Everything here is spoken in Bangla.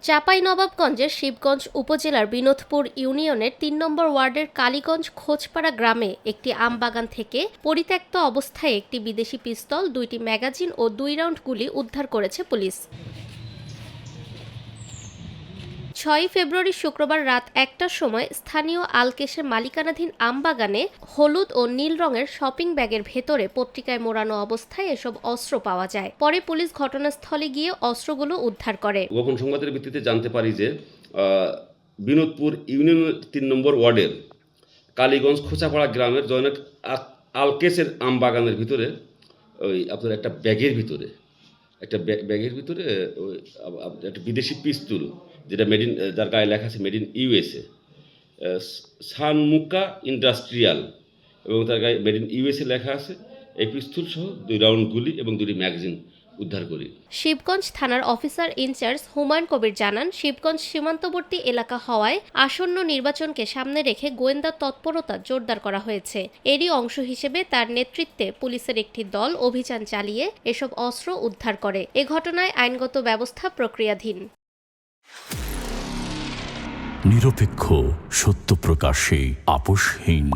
চাঁপাইনবাবগঞ্জের শিবগঞ্জ উপজেলার বিনোদপুর ইউনিয়নের ৩ নম্বর ওয়ার্ডের কালীগঞ্জ খোঁজপাড়া গ্রামে একটি আমবাগান থেকে পরিত্যক্ত অবস্থায় একটি বিদেশি পিস্তল, ২টি ম্যাগাজিন ও ২ রাউন্ড গুলি উদ্ধার করেছে পুলিশ। ৬ ফেব্রুয়ারি শুক্রবার রাত ১টার সময় স্থানীয় আলকেশের মালিকানাধীন আমবাগানে হলুদ ও নীল রঙের শপিং ব্যাগের ভেতরে পত্রিকায় মোড়ানো অবস্থায় এসব অস্ত্র পাওয়া যায়। পরে পুলিশ ঘটনাস্থলে গিয়ে অস্ত্রগুলো উদ্ধার করে। গোপন সংবাদের ভিত্তিতে জানতে পারি যে বিনোদপুর ইউনিয়নের ৩ নম্বর ওয়ার্ডের কালীগঞ্জ খোঁচাপাড়া গ্রামের জনক আলকেশের আমবাগানের ভিতরে আপনার একটা ব্যাগের ভিতরে একটা বিদেশি পিস্তল, যেটা যার গায়ে লেখা আছে মেড ইন ইউএসএ, সানমুকা ইন্ডাস্ট্রিয়াল, এবং তার গায়ে মেড ইন ইউএসএ লেখা আছে। এই পিস্তল সহ ২ রাউন্ড গুলি এবং ২টি ম্যাগাজিন উদ্ধার করি। শিবগঞ্জ থানার অফিসার ইনচার্জ হুমায়ুন কবির জানান, শিবগঞ্জ সীমান্তবর্তী এলাকা হওয়ায় আসন্ন নির্বাচনকে সামনে রেখে গোয়েন্দা তৎপরতা জোরদার করা হয়েছে। এরই অংশ হিসেবে তার নেতৃত্বে পুলিশের একটি দল অভিযান চালিয়ে এসব অস্ত্র উদ্ধার করে। এ ঘটনায় আইনগত ব্যবস্থা প্রক্রিয়াধীন। নিরপেক্ষ, সত্য প্রকাশে আপোষহীন।